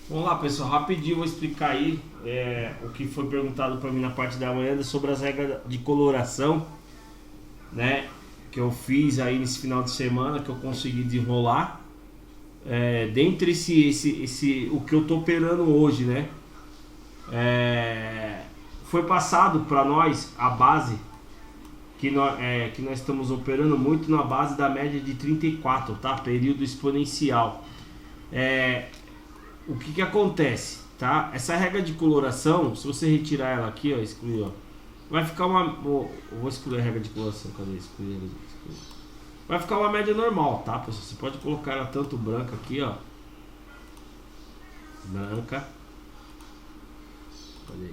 Vamos lá, pessoal, rapidinho eu vou explicar aí o que foi perguntado para mim na parte da manhã sobre as regras de coloração, né? Que eu fiz aí nesse final de semana, que eu consegui desenrolar. Dentre o que eu tô operando hoje, né? Foi passado para nós a base que nós estamos operando muito na base da média de 34, tá? Período exponencial. O que acontece, tá? Essa regra de coloração, se você retirar ela aqui, ó, excluir, ó, vai ficar uma... Eu vou excluir a regra de coloração, cadê? Excluir. Vai ficar uma média normal, tá, pessoal? Você pode colocar ela tanto branca aqui, ó. Branca. Cadê?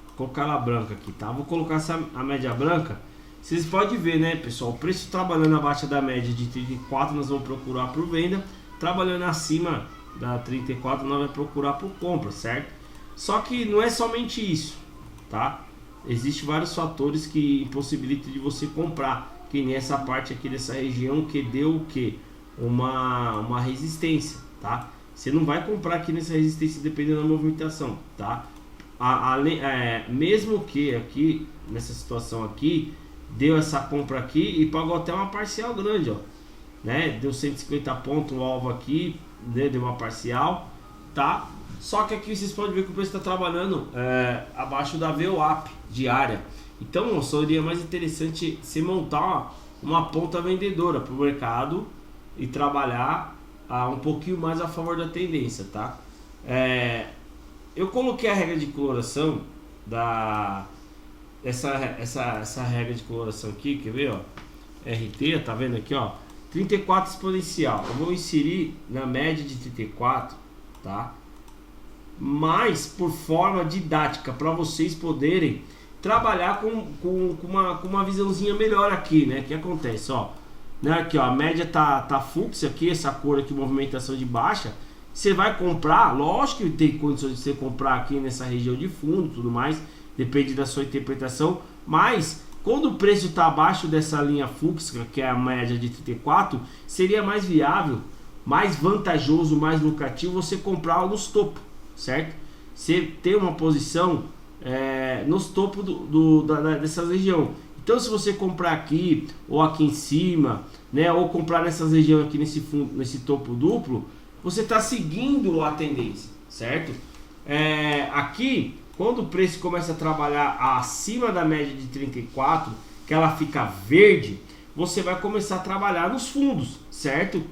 Vou colocar ela branca aqui, tá? Vou colocar a média branca. Vocês podem ver, né, pessoal? O preço trabalhando abaixo da média de 34, nós vamos procurar por venda. Trabalhando acima da 34, nós vamos procurar por compra, certo? Só que não é somente isso, tá? Existem vários fatores que impossibilitam de você comprar. Que nem essa parte aqui dessa região que deu o que? Uma resistência, tá? Você não vai comprar aqui nessa resistência dependendo da movimentação, tá? Mesmo que aqui, nessa situação aqui, deu essa compra aqui e pagou até uma parcial grande, ó, né? Deu 150 pontos o alvo aqui, né? Deu uma parcial, tá? Só que aqui vocês podem ver que o preço está trabalhando abaixo da VWAP diária. Então seria mais interessante você montar uma ponta vendedora para o mercado e trabalhar um pouquinho mais a favor da tendência, tá? Eu coloquei a regra de coloração essa regra de coloração aqui, quer ver, ó? RT, tá vendo aqui, ó? 34 exponencial. Eu vou inserir na média de 34, tá? Mas por forma didática para vocês poderem trabalhar com uma visãozinha melhor aqui, né? O que acontece, ó, né? Aqui, ó, a média tá fluxo aqui, essa cor aqui, movimentação de baixa. Você vai comprar, lógico que tem condições de você comprar aqui nessa região de fundo, tudo mais, depende da sua interpretação, mas quando o preço está abaixo dessa linha fluxa, que é a média de 34, seria mais viável, mais vantajoso, mais lucrativo você comprar nos topos, certo? Você ter uma posição nos topos dessas regiões. Então, se você comprar aqui ou aqui em cima, né, ou comprar nessas regiões aqui nesse fundo, nesse topo duplo, você está seguindo a tendência, certo? Aqui, quando o preço começa a trabalhar acima da média de 34, que ela fica verde, você vai começar a trabalhar nos fundos, certo?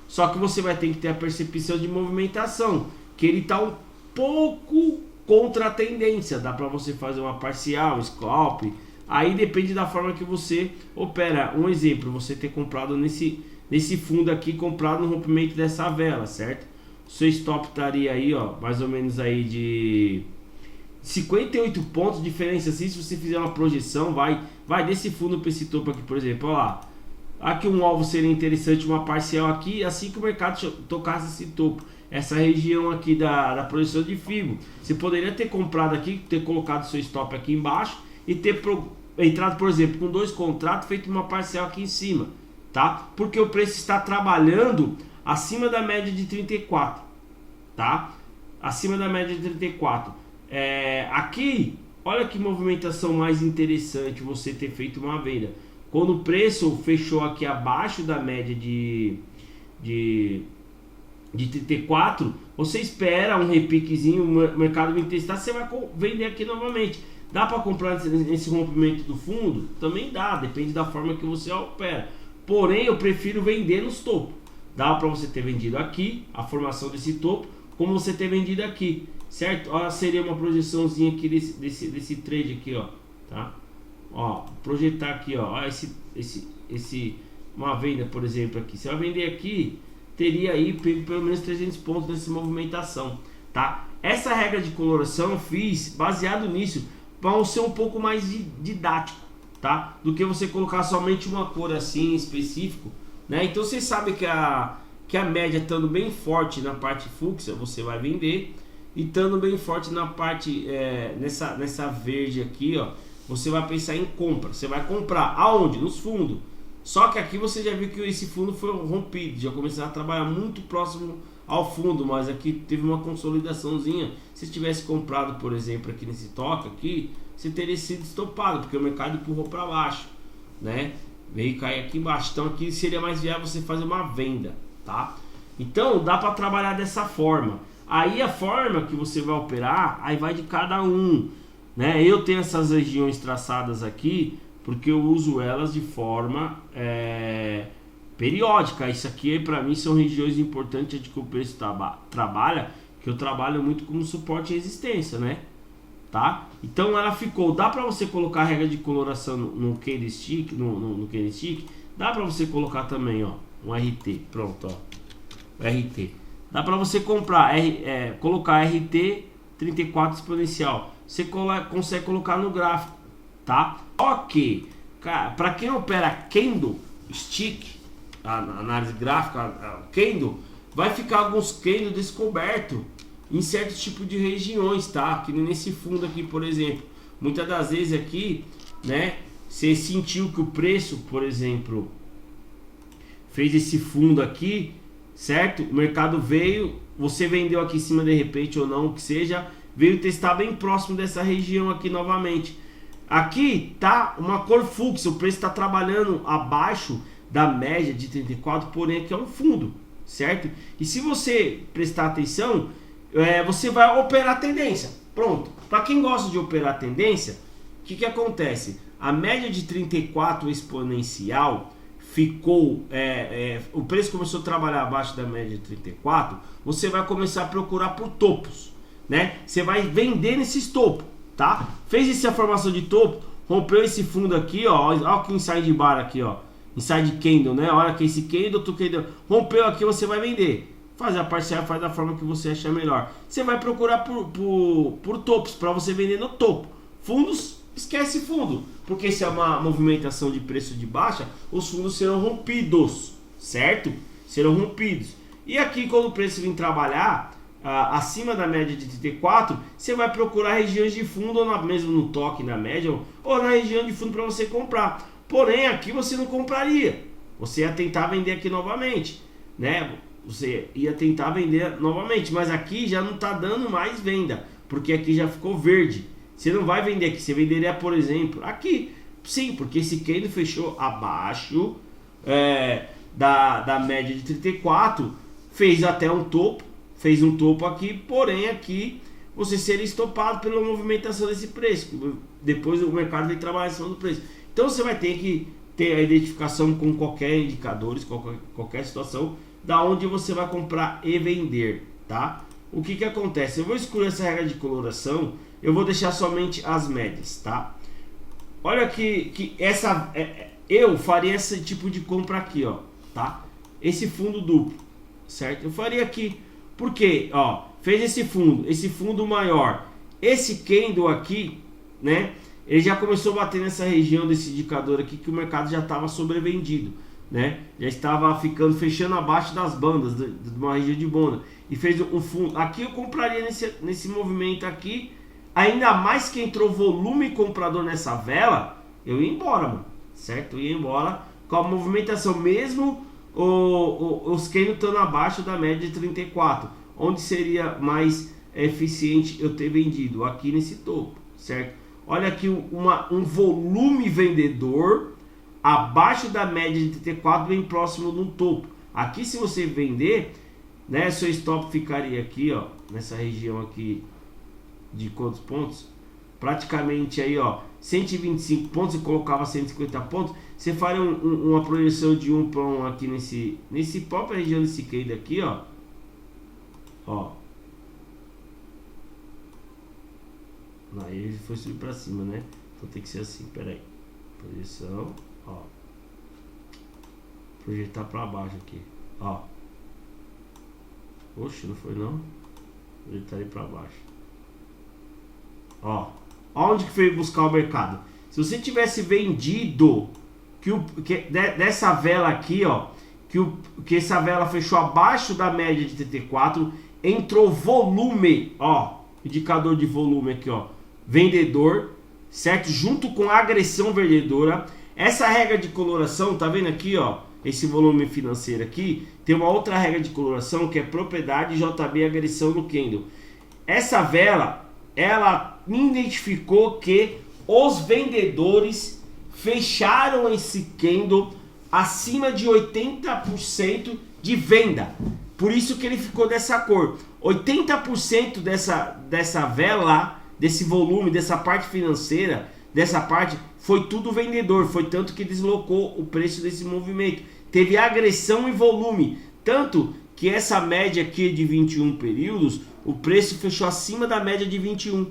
Só que você vai ter que ter a percepção de movimentação, que ele está um pouco contra a tendência. Dá para você fazer uma parcial, scalp, aí depende da forma que você opera. Um exemplo, você ter comprado nesse fundo aqui, comprado no rompimento dessa vela, certo? O seu stop estaria aí, ó, mais ou menos aí de 58 pontos de diferença. Assim, se você fizer uma projeção, vai desse fundo para esse topo aqui, por exemplo, ó lá. Aqui um alvo seria interessante, uma parcial aqui, assim que o mercado tocasse esse topo, essa região aqui da projeção de Fibo. Você poderia ter comprado aqui, ter colocado seu stop aqui embaixo e ter entrado, por exemplo, com 2 contratos, feito uma parcial aqui em cima, tá? Porque o preço está trabalhando acima da média de 34, tá? Acima da média de 34. Aqui, olha que movimentação mais interessante você ter feito uma venda. Quando o preço fechou aqui abaixo da média de 34, você espera um repiquezinho, o mercado vai testar, você vai vender aqui novamente. Dá para comprar nesse rompimento do fundo? Também dá, depende da forma que você opera. Porém, eu prefiro vender nos topos. Dá para você ter vendido aqui, a formação desse topo, como você ter vendido aqui, certo? Olha, seria uma projeçãozinha aqui desse trade aqui, ó, tá? Ó, projetar aqui, ó, uma venda, por exemplo, aqui. Se eu vender aqui, teria aí pelo menos 300 pontos nessa movimentação, tá? Essa regra de coloração eu fiz baseado nisso, para ser um pouco mais didático, tá? Do que você colocar somente uma cor assim específico, né? Então você sabe que a média estando bem forte na parte fluxa, você vai vender, e estando bem forte na parte nessa verde aqui, ó, você vai pensar em compra. Você vai comprar aonde? Nos fundos. Só que aqui você já viu que esse fundo foi rompido, já começou a trabalhar muito próximo ao fundo, mas aqui teve uma consolidaçãozinha. Se tivesse comprado, por exemplo, aqui nesse toque aqui, você teria sido estopado, porque o mercado empurrou para baixo, né? Veio cair aqui embaixo. Então aqui seria mais viável você fazer uma venda, tá? Então dá para trabalhar dessa forma. Aí a forma que você vai operar, aí vai de cada um, né? Eu tenho essas regiões traçadas aqui porque eu uso elas de forma periódica. Isso aqui para mim são regiões importantes de que o preço trabalha, que eu trabalho muito como suporte e resistência, né? Tá? Então ela ficou, dá para você colocar a regra de coloração no candlestick, no candlestick, dá para você colocar também, ó, um RT, pronto, ó, RT. Dá para você comprar, colocar RT 34 exponencial. Você consegue colocar no gráfico, tá? Ok, para quem opera candlestick, a análise gráfica, candle, vai ficar alguns candles descobertos em certos tipos de regiões, tá? Que nesse fundo aqui, por exemplo, muitas das vezes aqui, né, você sentiu que o preço, por exemplo, fez esse fundo aqui, certo? O mercado veio, você vendeu aqui em cima de repente ou não, o que seja, veio testar bem próximo dessa região aqui novamente. Aqui tá uma cor fluxo, o preço está trabalhando abaixo da média de 34, porém aqui é um fundo, certo? E se você prestar atenção, você vai operar a tendência. Pronto. Para quem gosta de operar a tendência, o que acontece? A média de 34 exponencial ficou, o preço começou a trabalhar abaixo da média de 34, você vai começar a procurar por topos, né? Você vai vender nesses topos, tá? Fez essa formação de topo, rompeu esse fundo aqui, ó, olha que inside bar aqui, ó, inside candle, né? Olha que esse candle, rompeu aqui, você vai vender. Faz a parcial, faz da forma que você achar melhor. Você vai procurar por topos, para você vender no topo. Fundos, esquece fundo, porque se é uma movimentação de preço de baixa, os fundos serão rompidos, certo? Serão rompidos. E aqui, quando o preço vir trabalhar acima da média de 34, você vai procurar regiões de fundo, ou mesmo no toque na média, ou na região de fundo para você comprar. Porém, aqui você não compraria. Você ia tentar vender aqui novamente, né? Você ia tentar vender novamente, mas aqui já não está dando mais venda, porque aqui já ficou verde. Você não vai vender aqui, você venderia, por exemplo, aqui. Sim, porque esse candle fechou abaixo da média de 34, fez até um topo, fez um topo aqui, porém aqui você seria estopado pela movimentação desse preço. Depois o mercado vai trabalhar em cima do preço. Então você vai ter que ter a identificação com qualquer indicadores, qualquer situação, da onde você vai comprar e vender, tá? O que acontece? Eu vou excluir essa regra de coloração, eu vou deixar somente as médias, tá? Olha que essa eu faria esse tipo de compra aqui, ó, tá? Esse fundo duplo, certo? Eu faria aqui, porque, ó, fez esse fundo maior, esse candle aqui, né? Ele já começou a bater nessa região desse indicador aqui que o mercado já estava sobrevendido, né? Já estava fechando abaixo das bandas de uma região de banda e fez um fundo. Aqui eu compraria nesse movimento aqui, ainda mais que entrou volume comprador nessa vela, eu ia embora, mano, certo? Eu ia embora com a movimentação, mesmo os candles estando abaixo da média de 34, onde seria mais eficiente eu ter vendido aqui nesse topo, certo? Olha aqui um volume vendedor abaixo da média de 34, bem próximo de um topo. Aqui, se você vender, né, seu stop ficaria aqui, ó, nessa região aqui de quantos pontos? Praticamente aí, ó, 125 pontos. Você colocava 150 pontos, você faria uma projeção de 1 para 1 aqui nesse própria região desse candle aqui, ó. Aí ele foi subir para cima, né? Então tem que ser assim, peraí. Projeção, ó, projetar para baixo aqui, ó. Oxe, não foi não. Projetar aí para baixo, ó. Onde que foi buscar o mercado? Se você tivesse vendido dessa vela aqui, ó, que essa vela fechou abaixo da média de 34, entrou volume, ó, indicador de volume aqui, ó, vendedor, certo? Junto com a agressão vendedora. Essa regra de coloração, tá vendo aqui, ó? esse volume financeiro aqui, tem uma outra regra de coloração que é propriedade JB agressão no candle. Essa vela, ela identificou que os vendedores fecharam esse candle acima de 80% de venda. Por isso que ele ficou dessa cor. 80% dessa vela, desse volume, dessa parte financeira, dessa parte, foi tudo vendedor. Foi tanto que deslocou o preço desse movimento. Teve agressão e volume. Tanto que essa média aqui de 21 períodos, o preço fechou acima da média de 21.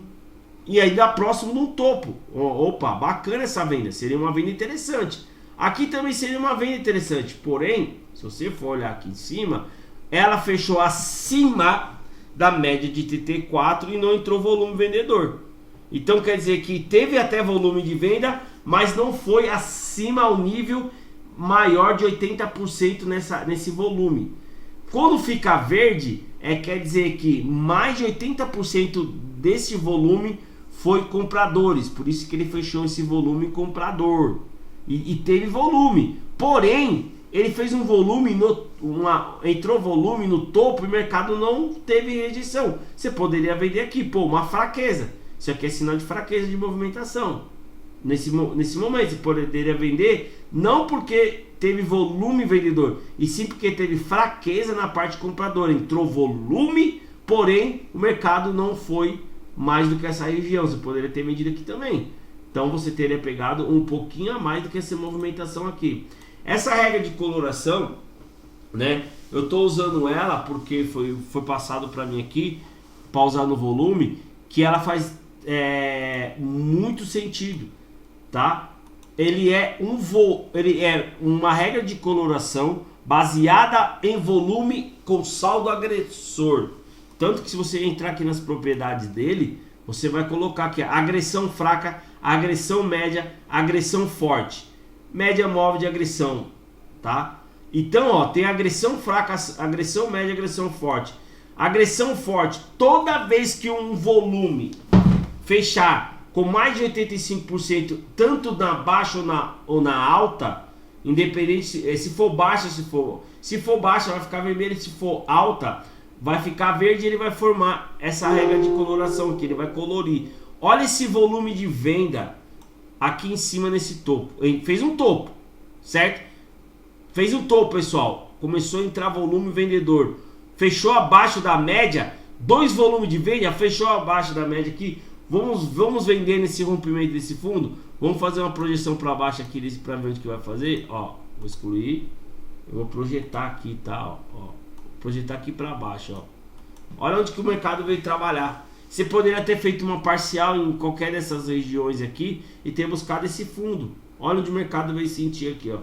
E ainda próximo no topo. Opa, bacana essa venda. Seria uma venda interessante. Aqui também seria uma venda interessante. Porém, se você for olhar aqui em cima, ela fechou acima da média de TT4 e não entrou volume vendedor. Então quer dizer que teve até volume de venda, mas não foi acima ao nível maior de 80% nesse volume. Quando fica verde, quer dizer que mais de 80% desse volume foi compradores. Por isso que ele fechou esse volume comprador. E teve volume. Porém, ele fez um volume, entrou volume no topo e o mercado não teve rejeição. Você poderia vender aqui, pô, uma fraqueza. Isso aqui é sinal de fraqueza de movimentação. Nesse momento, você poderia vender não porque teve volume vendedor, e sim porque teve fraqueza na parte compradora. Entrou volume, porém o mercado não foi mais do que essa região. Você poderia ter vendido aqui também. Então você teria pegado um pouquinho a mais do que essa movimentação aqui. Essa regra de coloração, né? Eu estou usando ela porque foi passado para mim aqui, pausar no volume, que ela faz muito sentido, tá? Ele é uma regra de coloração baseada em volume com saldo agressor. Tanto que se você entrar aqui nas propriedades dele, você vai colocar aqui agressão fraca, agressão média, agressão forte, média móvel de agressão, tá? Então, ó, tem agressão fraca, agressão média, agressão forte. Agressão forte, toda vez que um volume fechar com mais de 85%, tanto na baixa ou na alta, independente se for baixa, se for baixa vai ficar vermelho, se for alta vai ficar verde, ele vai formar essa regra de coloração aqui, ele vai colorir. Olha esse volume de venda aqui em cima nesse topo. Ele fez um topo, certo? Fez um topo, pessoal. Começou a entrar volume vendedor. Fechou abaixo da média. 2 volumes de venda, fechou abaixo da média aqui. Vamos vender nesse rompimento desse fundo. Vamos fazer uma projeção para baixo aqui para ver o que vai fazer. Ó, vou excluir. Eu vou projetar aqui, tá? Ó, projetar aqui para baixo, ó. Olha onde que o mercado veio trabalhar. Você poderia ter feito uma parcial em qualquer dessas regiões aqui e ter buscado esse fundo. Olha onde o mercado veio sentir aqui, ó.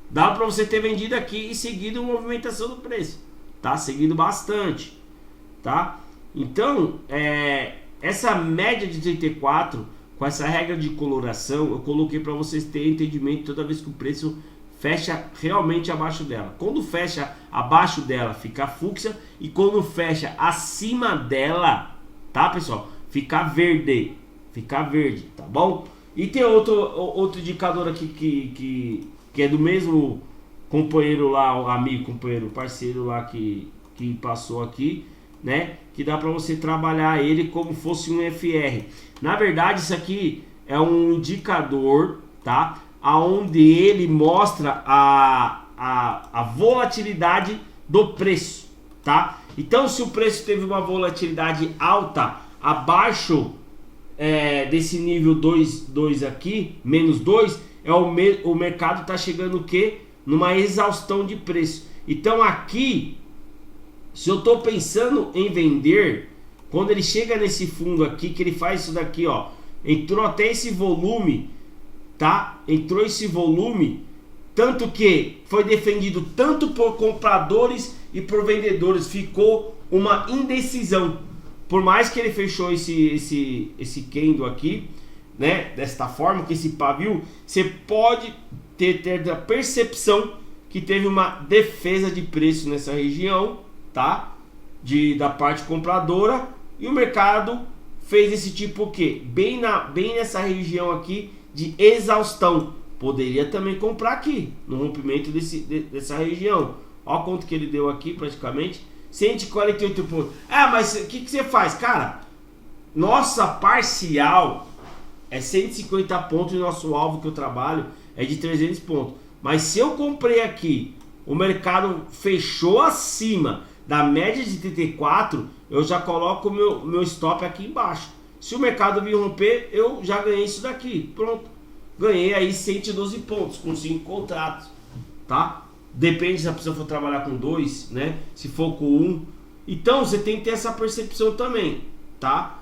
Dá para você ter vendido aqui e seguido a movimentação do preço, tá? Seguido bastante, tá? Então, essa média de 34, com essa regra de coloração, eu coloquei para vocês terem entendimento toda vez que o preço fecha realmente abaixo dela. Quando fecha abaixo dela, fica fúcsia, e quando fecha acima dela, tá, pessoal? Fica verde, tá bom? E tem outro indicador aqui que é do mesmo companheiro lá, o amigo, companheiro, parceiro lá que passou aqui, né? Que dá para você trabalhar ele como fosse um FR. Na verdade, isso aqui é um indicador, tá? Aonde ele mostra a volatilidade do preço, tá? Então, se o preço teve uma volatilidade alta abaixo desse nível 2 aqui, menos 2, o mercado está chegando o quê? Numa exaustão de preço. Então aqui, se eu estou pensando em vender, quando ele chega nesse fundo aqui, que ele faz isso daqui, ó, entrou até esse volume, tá? Entrou esse volume, tanto que foi defendido tanto por compradores e por vendedores, ficou uma indecisão. Por mais que ele fechou esse candle aqui, né, desta forma, que esse pavio, você pode ter a percepção que teve uma defesa de preço nessa região, tá? Da parte compradora, e o mercado fez esse tipo o quê? Bem nessa região aqui de exaustão. poderia também comprar aqui, no rompimento dessa região. Olha quanto que ele deu aqui praticamente, 148 pontos. Ah, mas o que você faz? Cara, nossa parcial é 150 pontos e nosso alvo que eu trabalho é de 300 pontos. Mas se eu comprei aqui, o mercado fechou acima da média de 34, eu já coloco o meu stop aqui embaixo. Se o mercado vir romper, eu já ganhei isso daqui. Pronto. Ganhei aí 112 pontos com 5 contratos, tá? Depende se a pessoa for trabalhar com 2, né? Se for com 1. Então, você tem que ter essa percepção também, tá?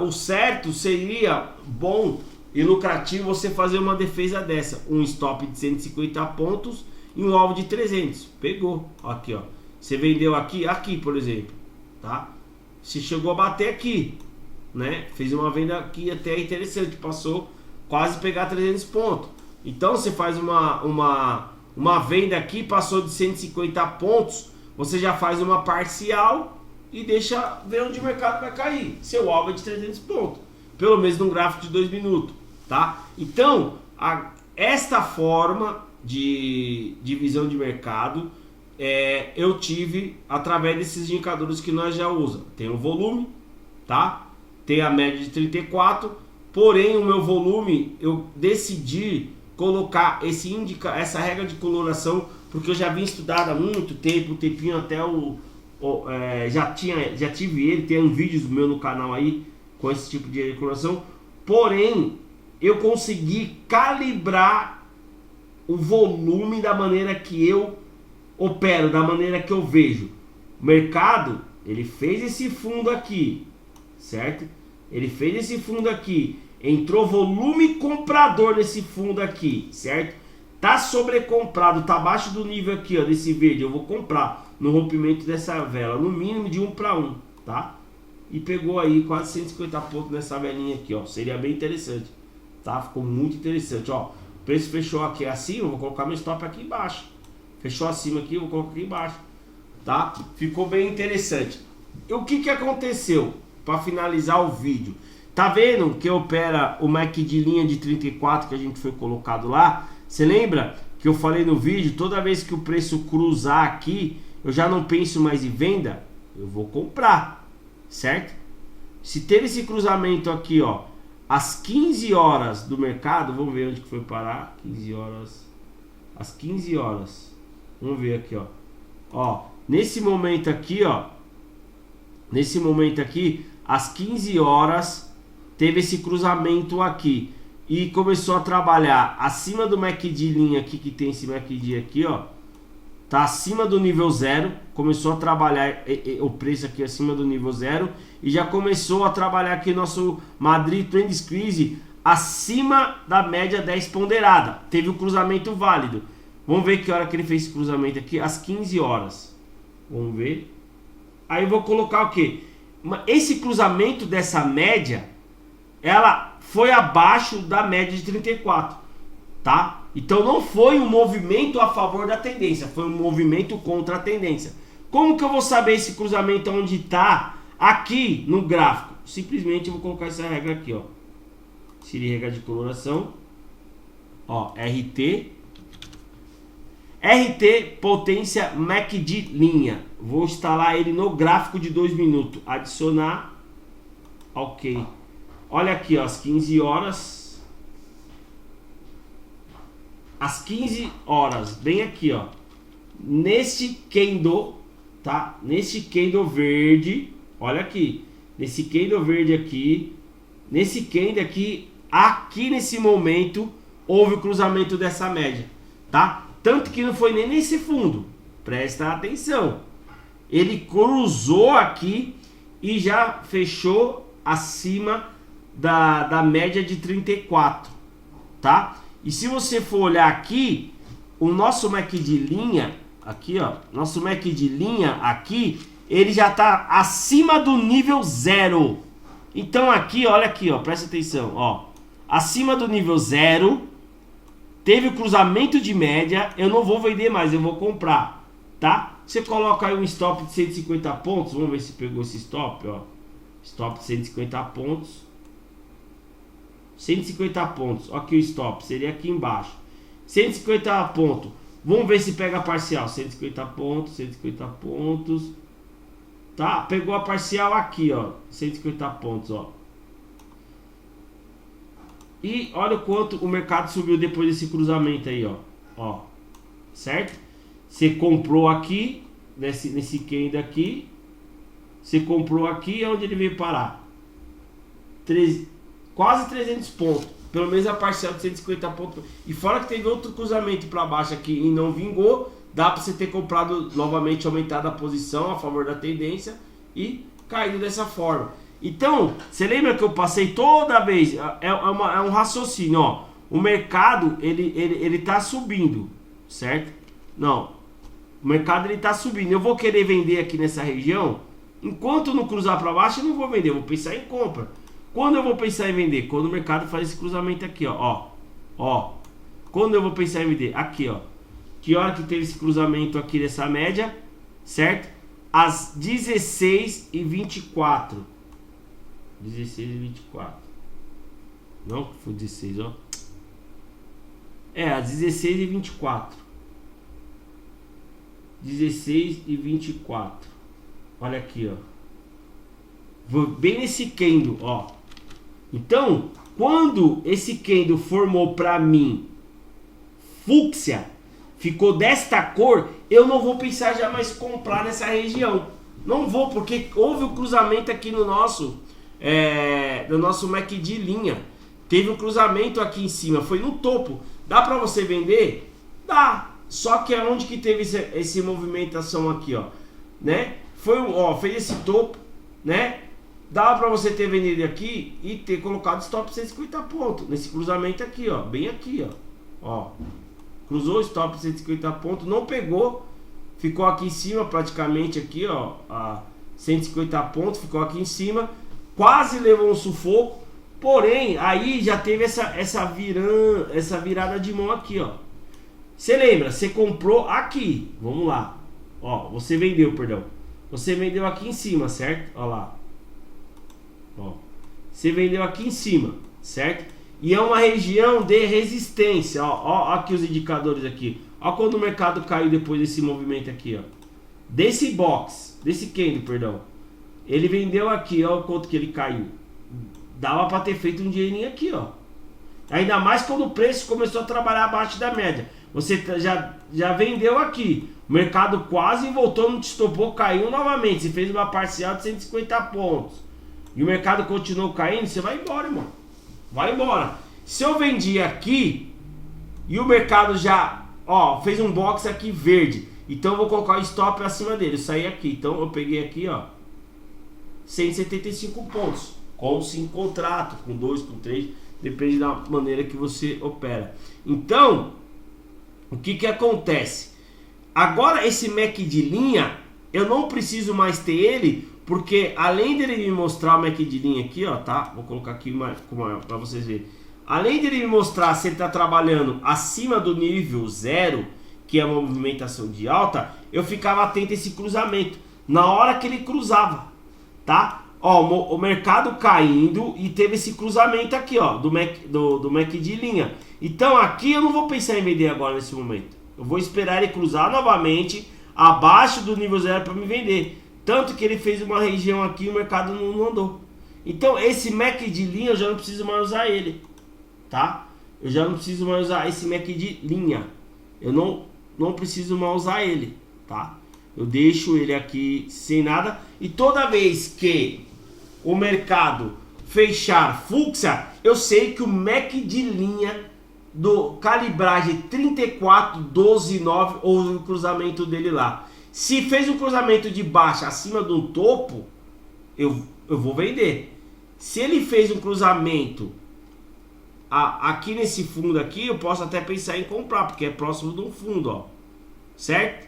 O certo seria bom e lucrativo você fazer uma defesa dessa. Um stop de 150 pontos e um alvo de 300. Pegou. Aqui, ó. Você vendeu aqui, por exemplo, tá? Você chegou a bater aqui, né? Fez uma venda aqui até interessante, passou quase pegar 300 pontos. Então você faz uma venda aqui, passou de 150 pontos, você já faz uma parcial e deixa ver onde o mercado vai cair. Seu alvo é de 300 pontos, pelo menos num gráfico de 2 minutos, tá? Então, esta forma de visão de mercado eu tive através desses indicadores que nós já usamos. Tem o volume, tá? Tem a média de 34, porém o meu volume eu decidi colocar essa regra de coloração porque eu já vim estudado há muito tempo, um tempinho até já tive ele, tem um vídeo meu no canal aí com esse tipo de coloração, porém eu consegui calibrar o volume da maneira que eu opero, da maneira que eu vejo. O mercado, ele fez esse fundo aqui, certo? Ele fez esse fundo aqui, entrou volume comprador nesse fundo aqui, certo? Tá sobrecomprado, tá abaixo do nível aqui, ó, desse verde. Eu vou comprar no rompimento dessa vela, no mínimo de 1 para 1, tá? E pegou aí quase 150 pontos nessa velinha aqui, ó. Seria bem interessante, tá? Ficou muito interessante, ó. O preço fechou aqui acima, eu vou colocar meu stop aqui embaixo. Fechou acima aqui, eu vou colocar aqui embaixo, tá? Ficou bem interessante. E o que aconteceu para finalizar o vídeo? Tá vendo que opera o MACD de linha de 34 que a gente foi colocado lá? Você lembra que eu falei no vídeo, toda vez que o preço cruzar aqui, eu já não penso mais em venda, eu vou comprar, certo? Se teve esse cruzamento aqui, ó, às 15 horas do mercado, vamos ver onde que foi parar, 15 horas, às 15 horas, vamos ver aqui, ó, nesse momento aqui, ó, às 15 horas, teve esse cruzamento aqui e começou a trabalhar acima do MACD de linha aqui, que tem esse MACD aqui, ó, tá acima do nível 0, começou a trabalhar o preço aqui acima do nível 0 e já começou a trabalhar aqui nosso Madrid Trend Squeeze acima da média 10 ponderada, teve o cruzamento válido. Vamos ver que hora que ele fez esse cruzamento aqui, às 15 horas, vamos ver, aí eu vou colocar o que? Esse cruzamento dessa média, ela foi abaixo da média de 34, tá? Então não foi um movimento a favor da tendência, foi um movimento contra a tendência. Como que eu vou saber esse cruzamento onde está aqui no gráfico? Simplesmente eu vou colocar essa regra aqui, ó. Seria regra de coloração, ó, RT potência MACD linha. Vou instalar ele no gráfico de 2 minutos. Adicionar, ok. Olha aqui, ó, às 15 horas. Às 15 horas, bem aqui, ó. Nesse candle, tá? Nesse candle verde, olha aqui. Nesse candle verde aqui. Nesse candle aqui, aqui nesse momento, houve o cruzamento dessa média, tá? Tanto que não foi nem nesse fundo. Presta atenção. Ele cruzou aqui e já fechou acima da média de 34, tá? E se você for olhar aqui, o nosso MACD de linha, aqui ó, nosso MACD de linha aqui, ele já tá acima do nível 0. Então aqui, olha aqui, ó, presta atenção, ó, acima do nível 0, teve o cruzamento de média, eu não vou vender mais, eu vou comprar, tá? Você coloca aí um stop de 150 pontos, vamos ver se pegou esse stop, ó, stop de 150 pontos. 150 pontos. Aqui o stop, seria aqui embaixo. 150 pontos. Vamos ver se pega a parcial. 150 pontos, 150 pontos. Tá? Pegou a parcial aqui, ó. 150 pontos, ó. E olha o quanto o mercado subiu depois desse cruzamento aí, ó. Ó. Certo? Você comprou aqui, nesse candle aqui. Você comprou aqui, onde ele veio parar? Quase 300 pontos. Pelo menos a parcial de 150 pontos. E fora que teve outro cruzamento para baixo aqui e não vingou, dá para você ter comprado novamente, aumentado a posição a favor da tendência e caído dessa forma. Então, você lembra que eu passei toda vez? É um raciocínio, ó. O mercado, ele tá subindo, certo? Não. O mercado, ele tá subindo. Eu vou querer vender aqui nessa região. Enquanto não cruzar para baixo, eu não vou vender. Eu vou pensar em compra. Quando eu vou pensar em vender? Quando o mercado faz esse cruzamento aqui, ó. Ó. Quando eu vou pensar em vender? Aqui, ó. Que hora que teve esse cruzamento aqui dessa média, certo? Às 16h24. 16h24. Não, foi 16, ó. Às 16h24. 16h24. Olha aqui, ó. Vou bem nesse candle, ó. Então, quando esse candle formou para mim fúcsia, ficou desta cor, eu não vou pensar já mais comprar nessa região. Não vou, porque houve um cruzamento aqui no nosso MACD linha. Teve um cruzamento aqui em cima, foi no topo. Dá para você vender? Dá. Só que aonde que teve esse movimentação aqui, ó, né? Foi, ó, fez esse topo, né? Dá para você ter vendido aqui e ter colocado stop 150 pontos nesse cruzamento aqui, ó, bem aqui, ó. Cruzou o stop 150 pontos, não pegou, ficou aqui em cima praticamente aqui, ó, a 150 pontos, ficou aqui em cima, quase levou um sufoco, porém aí já teve essa virada de mão aqui, ó. Você lembra? Você comprou aqui, vamos lá, ó, você vendeu, perdão, você vendeu aqui em cima, certo? Ó lá, ó, você vendeu aqui em cima, certo? E é uma região de resistência, ó, aqui os indicadores aqui. Ó quando o mercado caiu depois desse movimento aqui, ó. Desse candle, perdão. Ele vendeu aqui, ó o quanto que ele caiu. Dava para ter feito um dinheirinho aqui, ó. Ainda mais quando o preço começou a trabalhar abaixo da média. Você já vendeu aqui. O mercado quase voltou, não te estopou, caiu novamente. Você fez uma parcial de 150 pontos. E o mercado continuou caindo, você vai embora, irmão. Vai embora. Se eu vendi aqui e o mercado já, ó, fez um box aqui verde, então eu vou colocar o stop acima dele. Eu saí aqui, então eu peguei aqui, ó, 175 pontos. Com 5 contratos, com 2, com 3, depende da maneira que você opera. Então, o que que acontece? Agora esse MACD de linha, eu não preciso mais ter ele, porque além dele me mostrar o MACD de linha aqui, ó, tá? Vou colocar aqui para vocês verem. Além dele me mostrar se ele está trabalhando acima do nível 0, que é a movimentação de alta, eu ficava atento a esse cruzamento na hora que ele cruzava, tá? Ó, o mercado caindo e teve esse cruzamento aqui, ó, do MACD de linha. Então aqui eu não vou pensar em vender agora nesse momento. Eu vou esperar ele cruzar novamente abaixo do nível 0 para me vender. Tanto que ele fez uma região aqui e o mercado não andou. Então esse MACD de linha eu já não preciso mais usar ele, tá? Eu já não preciso mais usar esse MACD de linha. Eu não preciso mais usar ele, tá? Eu deixo ele aqui sem nada. E toda vez que o mercado fechar fúcsia, eu sei que o MACD de linha do calibragem 34,12,9 ou o cruzamento dele lá. Se fez um cruzamento de baixa acima do topo, eu vou vender. Se ele fez um cruzamento aqui nesse fundo aqui, eu posso até pensar em comprar, porque é próximo de um fundo, ó. Certo?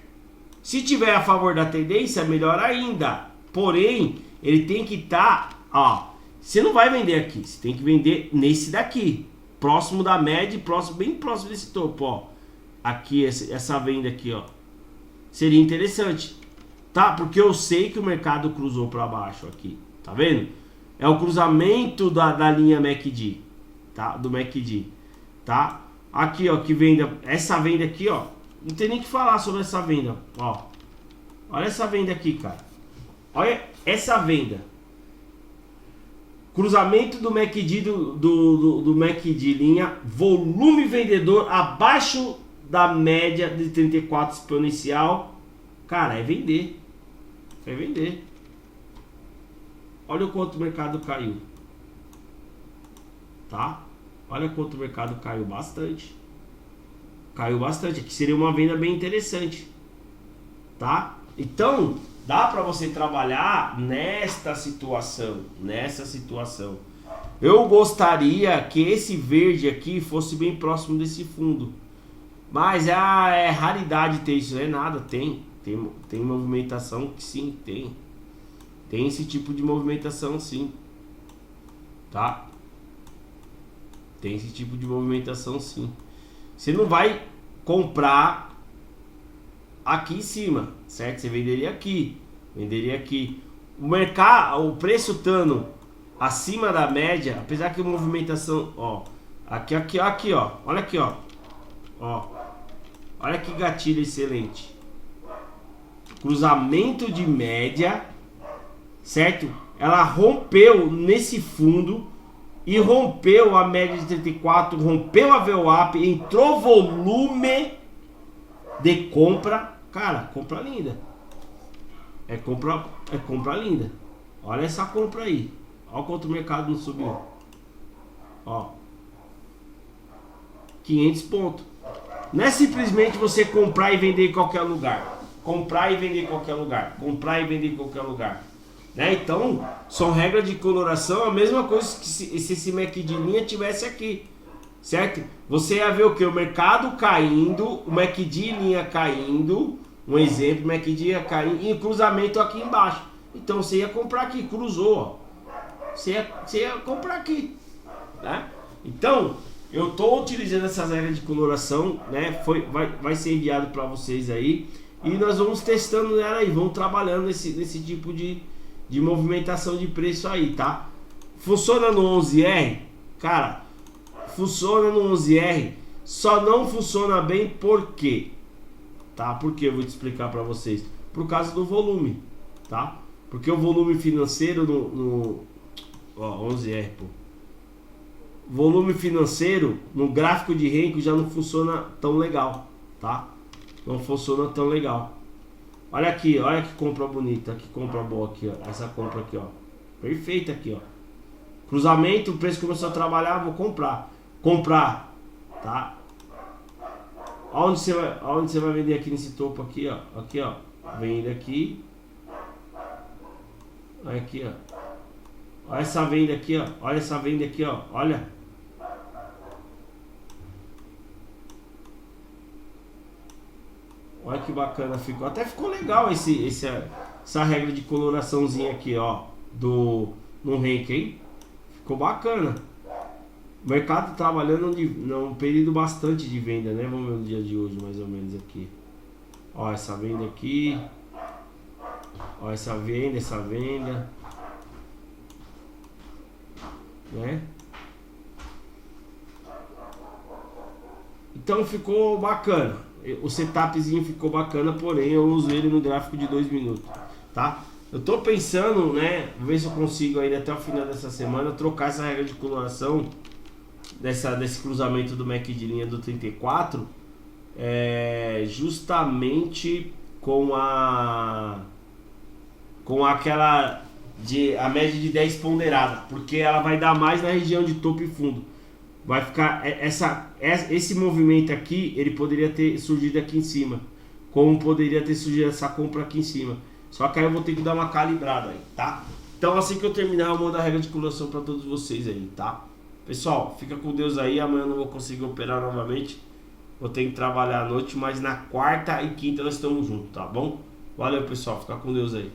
Se tiver a favor da tendência, melhor ainda. Porém, ele tem que estar, ó, você não vai vender aqui, você tem que vender nesse daqui, próximo da média, bem próximo desse topo, ó. Aqui, essa venda aqui, ó. Seria interessante, tá? Porque eu sei que o mercado cruzou para baixo aqui, tá vendo? É o cruzamento da linha MACD, tá? Do MACD, tá? Aqui, ó, que venda, essa venda aqui, ó, não tem nem que falar sobre essa venda, ó. Olha essa venda aqui, cara. Olha essa venda. Cruzamento do MACD do MACD linha, volume vendedor abaixo da média de 34 exponencial. Cara, é vender. É vender. Olha o quanto o mercado caiu. Tá? Olha quanto o mercado caiu bastante. Caiu bastante. Aqui seria uma venda bem interessante. Tá? Então, dá para você trabalhar nesta situação. Nessa situação. Eu gostaria que esse verde aqui fosse bem próximo desse fundo. Mas é raridade ter isso. Não é nada. Tem movimentação que sim, tem. Tem esse tipo de movimentação sim. Tá? Tem esse tipo de movimentação sim. Você não vai comprar aqui em cima, certo? Você venderia aqui. Venderia aqui. O mercado, o preço estando acima da média, apesar que a movimentação, ó, aqui, ó. Olha aqui, ó. Ó. Olha que gatilho excelente. Cruzamento de média, certo? Ela rompeu nesse fundo e rompeu a média de 34, rompeu a VWAP, entrou volume de compra. Cara, compra linda. É compra linda. Olha essa compra aí. Olha quanto o mercado não subiu. Ó. 500 pontos. Não é simplesmente você comprar e vender em qualquer lugar. Comprar e vender em qualquer lugar. Comprar e vender em qualquer lugar. Né? Então, são regras de coloração. A mesma coisa que se esse MACD de linha tivesse aqui. Certo? Você ia ver o que? O mercado caindo, o MACD de linha caindo. Um exemplo, o MACD ia cair e o cruzamento aqui embaixo. Então você ia comprar aqui, cruzou. Ó. Você ia comprar aqui. Né? Então, eu estou utilizando essas regras de coloração. Né? Vai ser enviado para vocês aí. E nós vamos testando ela aí. Vamos trabalhando nesse tipo de movimentação de preço aí, tá? Funciona no 11R? Cara, funciona no 11R. Só não funciona bem por quê? Tá? Porque eu vou te explicar para vocês. Por causa do volume, tá? Porque o volume financeiro ó, 11R, pô. Volume financeiro no gráfico de Renko já não funciona tão legal, tá? Não funciona tão legal. Olha aqui, olha que compra bonita, que compra boa aqui, ó. Essa compra aqui, ó. Perfeita aqui, ó. Cruzamento, o preço começou a trabalhar, vou comprar. Comprar, tá? Aonde você vai vender aqui nesse topo aqui, ó? Aqui, ó. Venda aqui. Olha aqui, ó. Olha essa venda aqui, ó. Olha essa venda aqui, ó. Olha. Olha que bacana ficou. Até ficou legal essa regra de coloraçãozinha aqui, ó. No Renko, hein? Ficou bacana. O mercado trabalhando num período bastante de venda, né? Vamos ver no dia de hoje, mais ou menos aqui. Ó, essa venda aqui. Ó, essa venda. Né? Então ficou bacana. O setupzinho ficou bacana, porém eu uso ele no gráfico de 2 minutos, tá? Eu tô pensando, né? Vou ver se eu consigo ainda até o final dessa semana trocar essa regra de coloração desse cruzamento do MACD de linha do 34, justamente com aquela a média de 10 ponderada, porque ela vai dar mais na região de topo e fundo. Vai ficar esse movimento aqui, ele poderia ter surgido aqui em cima, como poderia ter surgido essa compra aqui em cima. Só que aí eu vou ter que dar uma calibrada aí, tá? Então assim que eu terminar, eu mando a regra de coloração para todos vocês aí, tá? Pessoal, fica com Deus aí. Amanhã eu não vou conseguir operar novamente. Vou ter que trabalhar à noite, mas na quarta e quinta nós estamos juntos, tá bom? Valeu, pessoal. Fica com Deus aí.